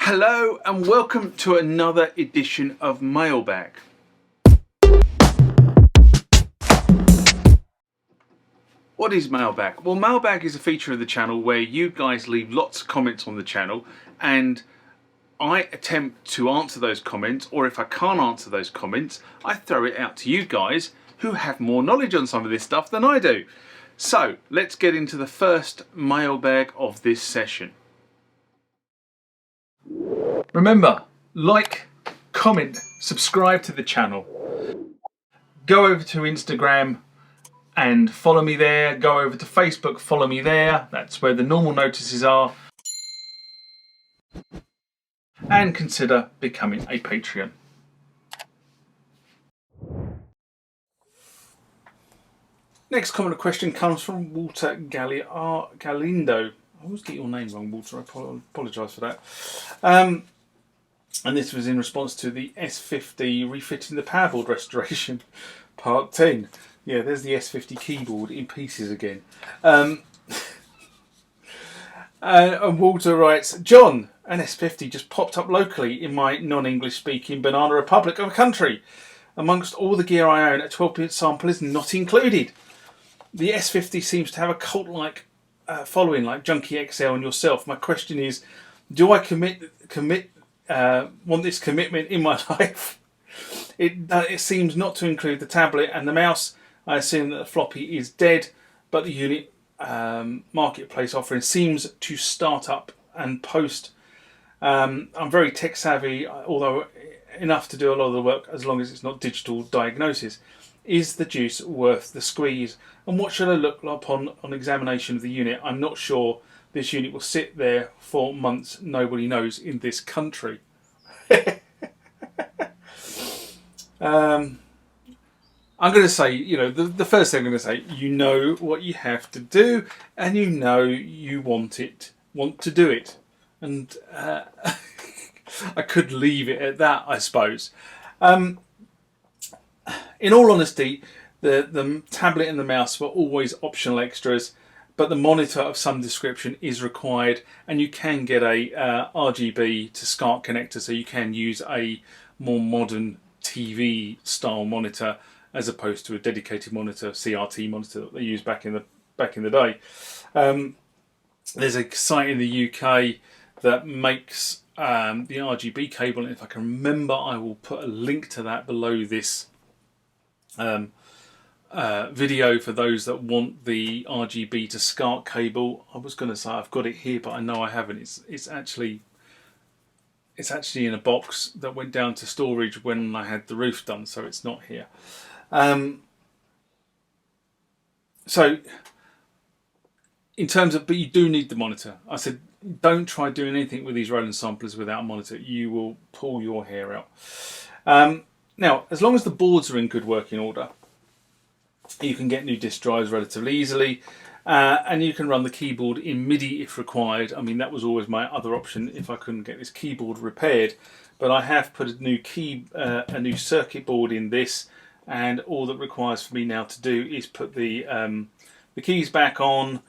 Hello and welcome to another edition of Mailbag. What is Mailbag? Well, Mailbag is a feature of the channel where you guys leave lots of comments on the channel and I attempt to answer those comments, or if I can't answer those comments, I throw it out to you guys who have more knowledge on some of this stuff than I do. So let's get into the first mailbag of this session. Remember, like, comment, subscribe to the channel. Go over to Instagram and follow me there. Go over to Facebook, follow me there. That's where the normal notices are. And consider becoming a Patreon. Next comment or question comes from Walter Galindo. I always get your name wrong, Walter. I apologise for that. And this was in response to the S-50 refitting the powerboard restoration, part 10. Yeah, there's the S-50 keyboard in pieces again. And Walter writes, John, an S-50 just popped up locally in my non-English speaking banana republic of a country. Amongst all the gear I own, a 12-bit sample is not included. The S-50 seems to have a cult-like following, like Junkie XL and yourself. My question is, do I want this commitment in my life? It seems not to include the tablet and the mouse. I assume that the floppy is dead, but the unit marketplace offering seems to start up and post. I'm very tech savvy, although enough to do a lot of the work as long as it's not digital diagnosis. Is the juice worth the squeeze? And what should I look upon on examination of the unit? I'm not sure this unit will sit there for months. Nobody knows in this country. I'm going to say, the first thing I'm going to say, you know what you have to do, and you know you want to do it. And I could leave it at that, I suppose. In all honesty, the tablet and the mouse were always optional extras, but the monitor of some description is required, and you can get a RGB to SCART connector, so you can use a more modern TV style monitor as opposed to a dedicated monitor, CRT monitor that they used back in the day. There's a site in the UK that makes the RGB cable, and if I can remember, I will put a link to that below this video for those that want the RGB to SCART cable. I was going to say I've got it here, but I know I haven't. It's actually in a box that went down to storage when I had the roof done, so it's not here. So in terms of, but you do need the monitor. I said don't try doing anything with these Roland samplers without a monitor. You will pull your hair out. Now, as long as the boards are in good working order, you can get new disk drives relatively easily, and you can run the keyboard in MIDI if required. I mean, that was always my other option if I couldn't get this keyboard repaired. But I have put a new circuit board in this, and all that requires for me now to do is put the keys back on,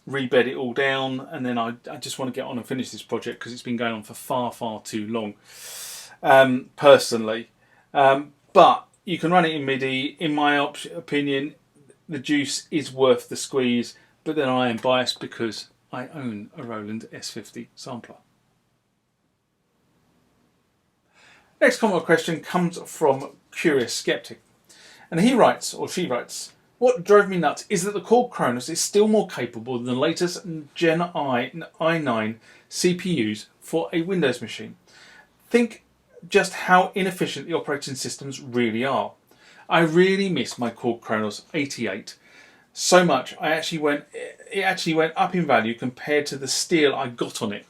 rebed it all down, and then I just want to get on and finish this project because it's been going on for far too long. Personally, but you can run it in MIDI. In my opinion, the juice is worth the squeeze, but then I am biased because I own a Roland S-50 sampler. Next comment or question comes from Curious Skeptic, and he writes, or she writes, what drove me nuts is that the Korg Kronos is still more capable than the latest Gen i9 CPUs for a Windows machine. Think just how inefficient the operating systems really are. I really miss my Korg Kronos 88 so much. It actually went up in value compared to the steal I got on it.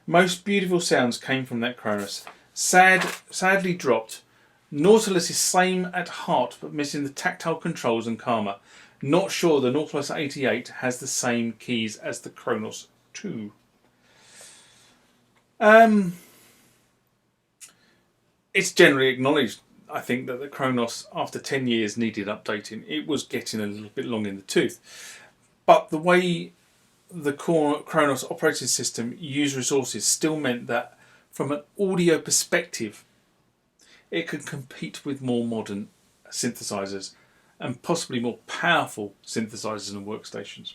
Most beautiful sounds came from that Kronos. Sadly dropped. Nautilus is same at heart, but missing the tactile controls and Karma. Not sure the Nautilus 88 has the same keys as the Kronos 2. It's generally acknowledged, I think, that the Kronos, after 10 years, needed updating. It was getting a little bit long in the tooth. But the way the Kronos operating system used resources still meant that, from an audio perspective, it could compete with more modern synthesizers and possibly more powerful synthesizers and workstations.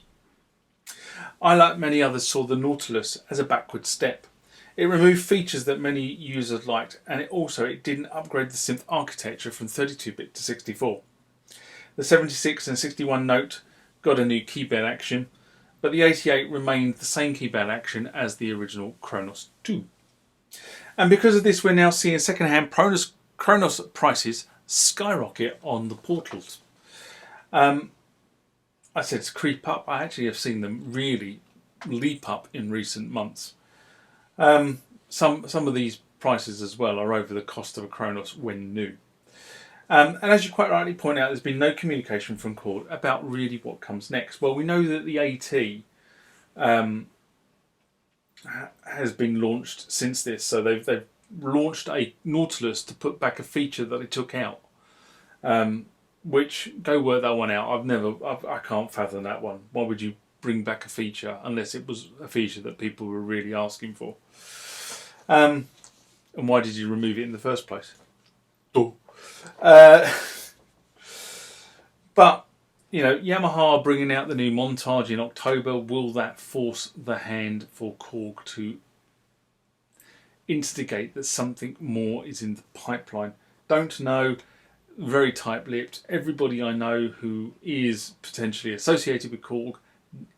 I, like many others, saw the Nautilus as a backward step. It removed features that many users liked, and it didn't upgrade the synth architecture from 32-bit to 64. The 76 and 61 note got a new keyboard action, but the 88 remained the same keyboard action as the original Kronos 2. And because of this, we're now seeing second-hand Kronos prices skyrocket on the portals. I said to creep up. I actually have seen them really leap up in recent months. Some of these prices as well are over the cost of a Kronos when new. And as you quite rightly point out, there's been no communication from Korg about really what comes next. Well, we know that the AT has been launched since this, so they've launched a Nautilus to put back a feature that they took out. Which, go work that one out. I can't fathom that one. Why would you bring back a feature unless it was a feature that people were really asking for? And why did you remove it in the first place? But, Yamaha are bringing out the new montage in October. Will that force the hand for Korg to instigate that something more is in the pipeline? Don't know. Very tight-lipped. Everybody I know who is potentially associated with Korg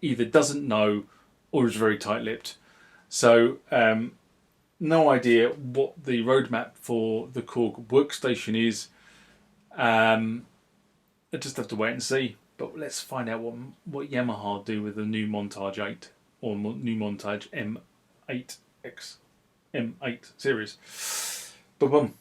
either doesn't know or is very tight-lipped. So, no idea what the roadmap for the Korg workstation is. I just have to wait and see. But let's find out what Yamaha do with the new Montage 8 or new Montage M8 series. Boom.